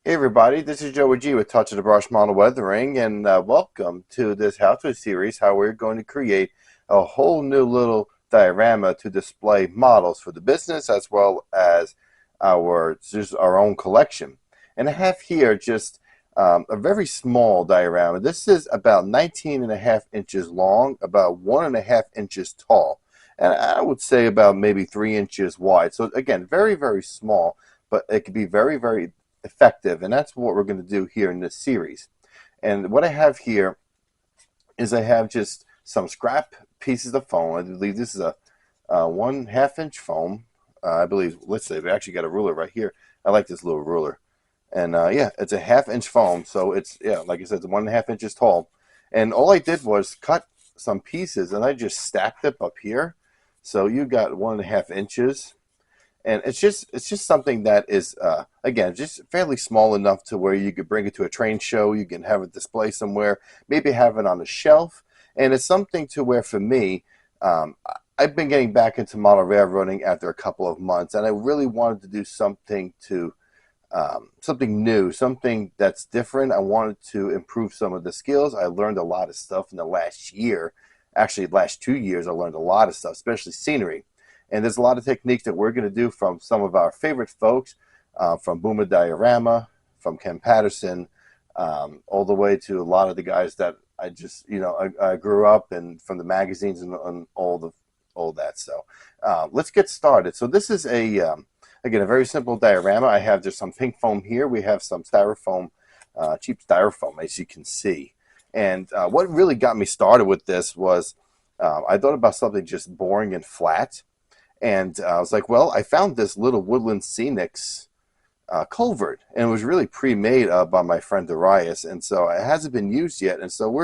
Hey everybody, this is Joe G with Touch of the Brush Model Weathering, and welcome to this how-to series how we're going to create a whole new little diorama to display models for the business as well as our own collection. And I have here just a very small diorama. This is about 19.5 inches long, about 1.5 inches tall, and I would say about maybe 3 inches wide. So again, very, very small, but it could be very, very effective, and that's what we're going to do here in this series. And what I have here is I have just some scrap pieces of foam. I believe this is a 1/2 inch foam. I believe, let's say, we actually got a ruler right here. I like this little ruler. And yeah, it's a 1/2 inch foam. So it's, yeah, like I said, it's 1.5 inches tall. And all I did was cut some pieces and I just stacked it up here. So you got 1.5 inches, and it's just something that is again just fairly small enough to where you could bring it to a train show, you can have it display somewhere, maybe have it on a shelf. And it's something to where, for me, um, I've been getting back into model railroading after a couple of months, and I really wanted to do something to something new, something that's different. I wanted to improve some of the skills. I learned a lot of stuff in the last year. Actually, last 2 years, I learned a lot of stuff, especially scenery. And there's a lot of techniques that we're going to do from some of our favorite folks, from Boomer Diorama, from Ken Patterson, all the way to a lot of the guys that I just, I grew up and from the magazines and all that. So let's get started. So this is again, a very simple diorama. I have just some pink foam here. We have some styrofoam, cheap styrofoam, as you can see. And what really got me started with this was I thought about something just boring and flat. And I was like, well, I found this little Woodland Scenics culvert, and it was really pre-made by my friend Darius, and so it hasn't been used yet. And so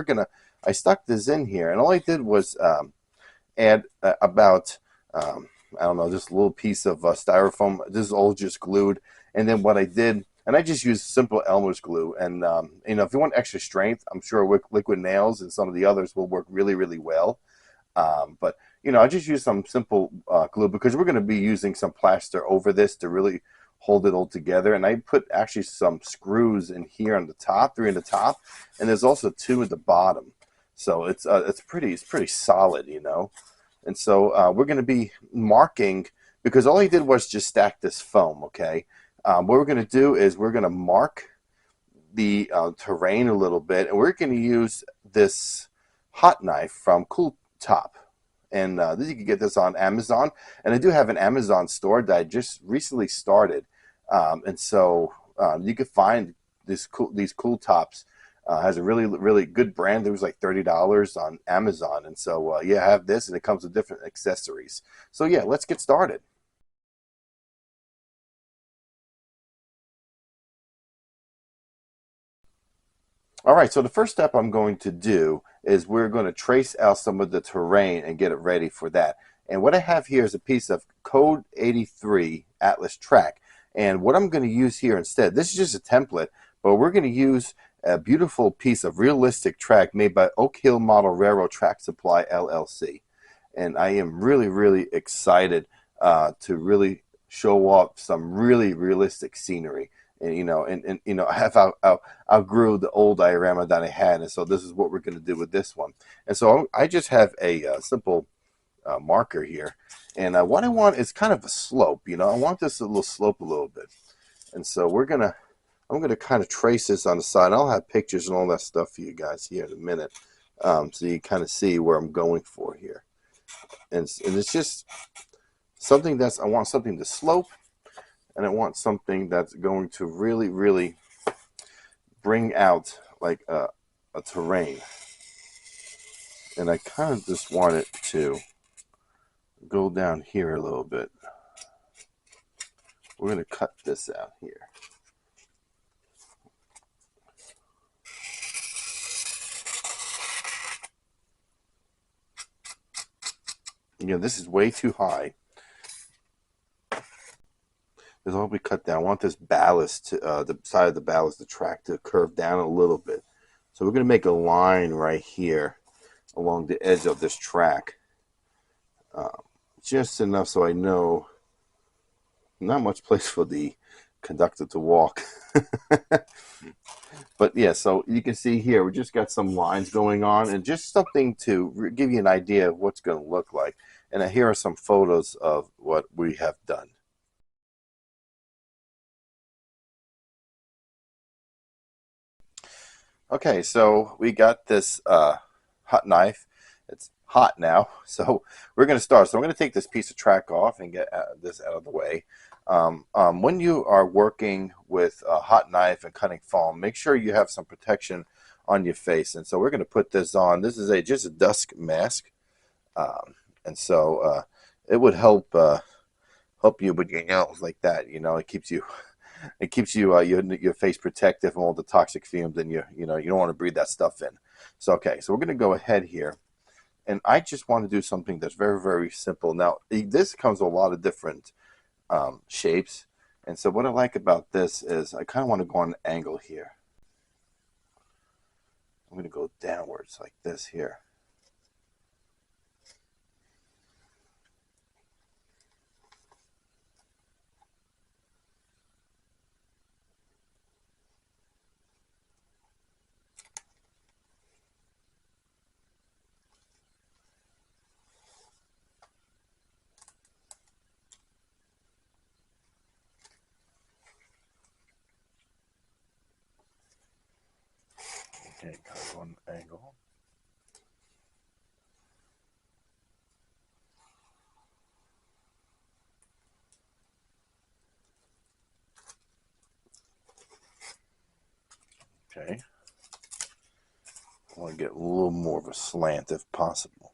I stuck this in here, and all I did was add about, I don't know, just a little piece of styrofoam. This is all just glued. And then what I did, and I just used simple Elmer's glue. And, if you want extra strength, I'm sure liquid nails and some of the others will work really, really well. But I just use some simple glue because we're going to be using some plaster over this to really hold it all together. And I put actually some screws in here on the top, 3 in the top, and there's also 2 at the bottom. So it's pretty solid. And so we're going to be marking, because all I did was just stack this foam. Okay, what we're going to do is we're going to mark the terrain a little bit, and we're going to use this hot knife from Cool Top. And you can get this on Amazon. And I do have an Amazon store that I just recently started. And so you can find these cool tops. Has a really, really good brand. It was like $30 on Amazon. And so, yeah, I have this, and it comes with different accessories. So, yeah, let's get started. All right, so the first step I'm going to do is we're going to trace out some of the terrain and get it ready for that. And what I have here is a piece of Code 83 Atlas track. And what I'm going to use here instead, this is just a template, but we're going to use a beautiful piece of realistic track made by Oak Hill Model Railroad Track Supply LLC. And I am really, really excited to really show off some really realistic scenery. And I have outgrew the old diorama that I had, and so this is what we're going to do with this one. And so I just have a simple marker here, and what I want is kind of a slope. I want this a little slope a little bit, and so I'm gonna kind of trace this on the side. I'll have pictures and all that stuff for you guys here in a minute, so you kind of see where I'm going for here. And it's just something I want something to slope, and I want something that's going to really, really bring out like a terrain. And I kind of just want it to go down here a little bit. We're going to cut this out here. This is way too high. This will be cut down. I want this ballast, the side of the ballast, the track, to curve down a little bit. So we're going to make a line right here along the edge of this track. Just enough so I know not much place for the conducted to walk. But yeah, so you can see here, we just got some lines going on and just something to give you an idea of what's going to look like. And here are some photos of what we have done. Okay, so we got this hot knife. It's hot now, so we're going to start. So I'm going to take this piece of track off and get this out of the way. When you are working with a hot knife and cutting foam, make sure you have some protection on your face. And so we're going to put this on. This is just a dust mask, and so it would help you with your nails like that. You know, it keeps your face protected from all the toxic fumes, and you don't want to breathe that stuff in. So okay, so we're going to go ahead here, and I just want to do something that's very, very simple. Now this comes with a lot of different shapes, and so what I like about this is I kind of want to go on an angle here. I'm going to go downwards like this here. Okay, kind of on an angle. Okay. I want to get a little more of a slant if possible.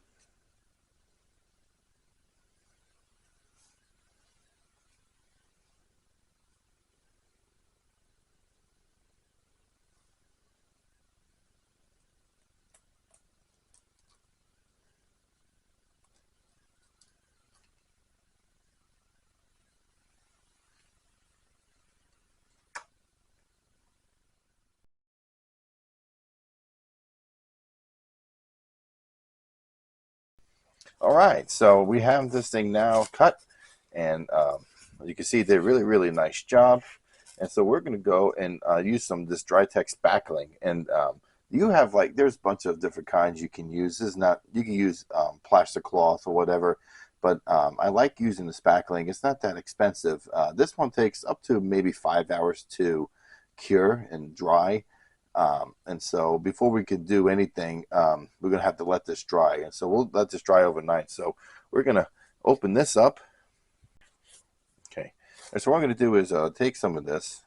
All right, so we have this thing now cut, and you can see they did a really, really nice job. And so we're going to go and use some of this dry text backling. And you have there's a bunch of different kinds you can use. This is not, you can use plastic cloth or whatever, but I like using this backling. It's not that expensive. This one takes up to maybe 5 hours to cure and dry. And so before we could do anything, we're going to have to let this dry. And so we'll let this dry overnight. So we're going to open this up. Okay. And so what I'm going to do is take some of this.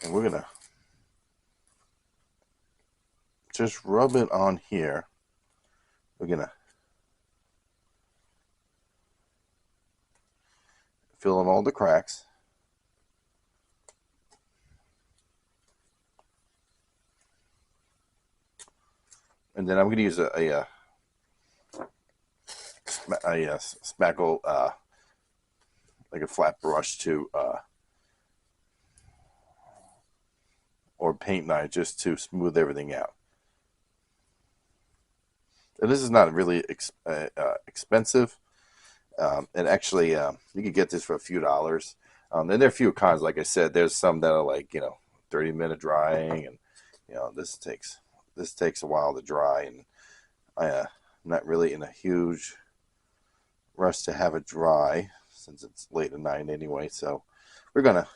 And we're going to just rub it on here. We're going to fill in all the cracks. And then I'm going to use a spackle, like a flat brush or paint knife just to smooth everything out. And this is not really expensive. And actually, you could get this for a few dollars. And there are a few kinds, like I said. There's some that are 30-minute drying, and this takes a while to dry, and I'm not really in a huge rush to have it dry since it's late at night anyway. So we're gonna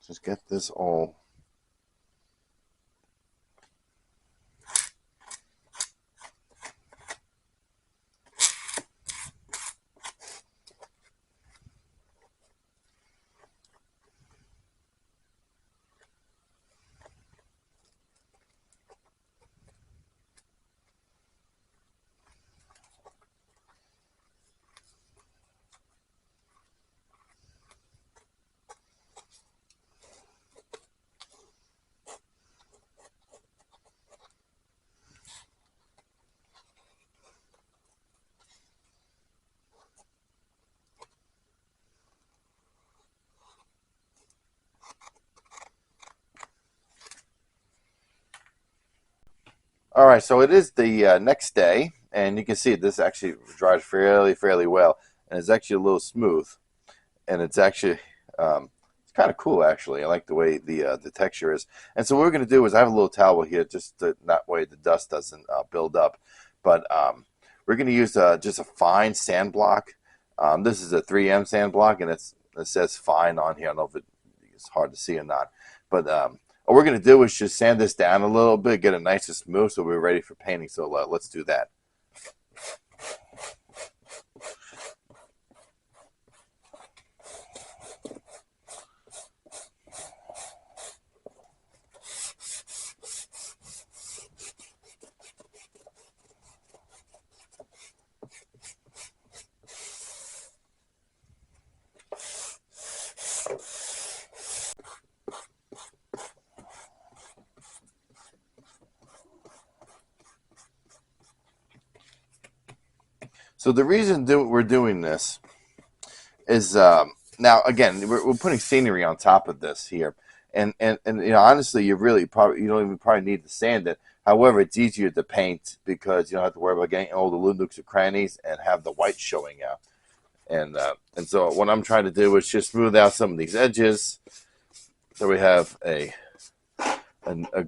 just get this all. All right, so it is the next day, and you can see this actually dried fairly well, and it's actually a little smooth, and it's actually it's kind of cool actually. I like the way the texture is. And so what we're going to do is I have a little towel here just to that way the dust doesn't build up, but we're going to use just a fine sand block. This is a 3M sand block, and it says fine on here. I don't know if it's hard to see or not, but what we're going to do is just sand this down a little bit, get it nice and smooth so we're ready for painting. So let's do that. So the reason we're doing this is now again we're putting scenery on top of this here, and you know honestly you don't even probably need to sand it. However, it's easier to paint because you don't have to worry about getting all the little nooks and crannies and have the white showing out. And so what I'm trying to do is just smooth out some of these edges so we have a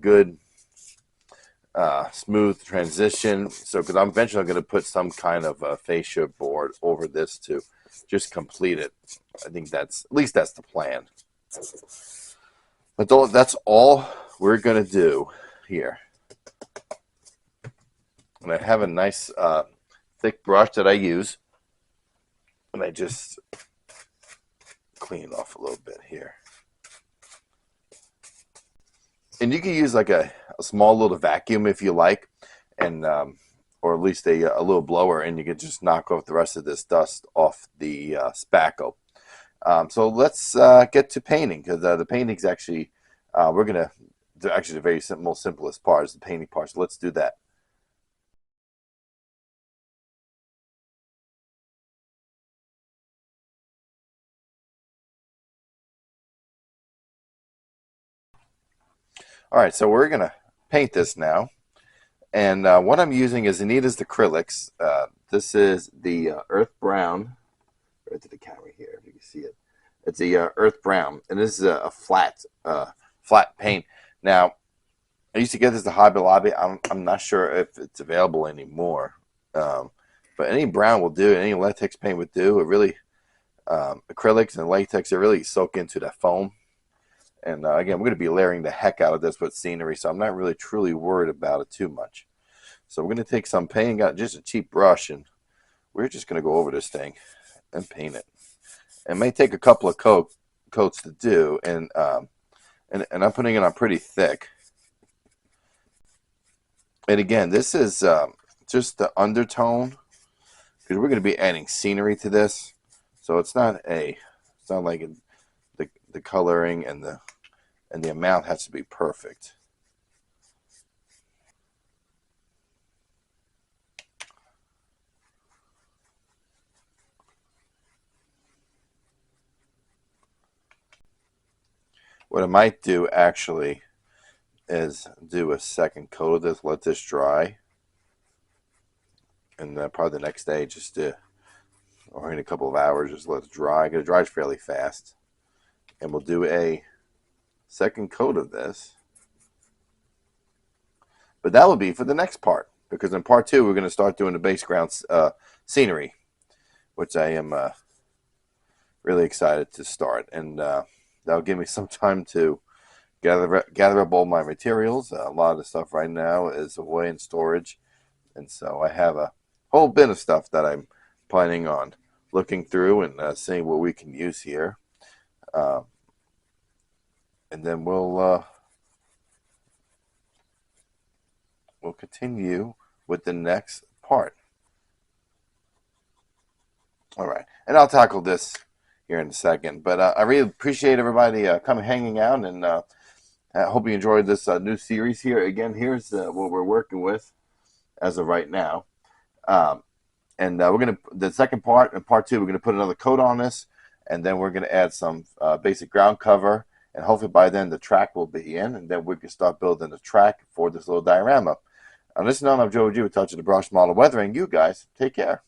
good smooth transition. So because I'm eventually going to put some kind of fascia board over this to just complete it. I think at least that's the plan. But that's all we're going to do here. And I have a nice thick brush that I use, and I just clean it off a little bit here. And you can use like a small little vacuum if you like, and or at least a little blower, and you can just knock off the rest of this dust off the spackle. So let's get to painting, because the painting's actually we're gonna actually the very most simplest part is the painting part. So let's do that. All right, so we're gonna paint this now, and what I'm using is Anita's acrylics. This is the earth brown. Right to the camera here, if you can see it. It's the earth brown, and this is a flat paint. Now, I used to get this at Hobby Lobby. I'm not sure if it's available anymore, but any brown will do. Any latex paint would do. It really acrylics and latex, they really soak into that foam. And again, we're going to be layering the heck out of this with scenery, so I'm not really truly worried about it too much. So we're going to take some paint, got just a cheap brush, and we're just going to go over this thing and paint it. It may take a couple of coats to do, and I'm putting it on pretty thick. And again, this is just the undertone, because we're going to be adding scenery to this, so it's not like the coloring and the amount has to be perfect. What I might do actually is do a second coat of this, let this dry, and then probably the next day or in a couple of hours, just let it dry. It dries fairly fast. And we'll do a second coat of this. But that will be for the next part, because in part 2, we're going to start doing the background scenery, which I am really excited to start. And that'll give me some time to gather up all my materials. A lot of the stuff right now is away in storage. And so I have a whole bin of stuff that I'm planning on looking through and seeing what we can use here. And then we'll continue with the next part. All right, and I'll tackle this here in a second. But I really appreciate everybody hanging out, and I hope you enjoyed this new series here. Again, here's what we're working with as of right now. And we're going to, the second part, in part 2, we're going to put another coat on this, and then we're going to add some basic ground cover, and hopefully by then the track will be in, and then we can start building the track for this little diorama. On this note, I'm Joe G with Touch of the Brush Model Weathering. You guys, take care.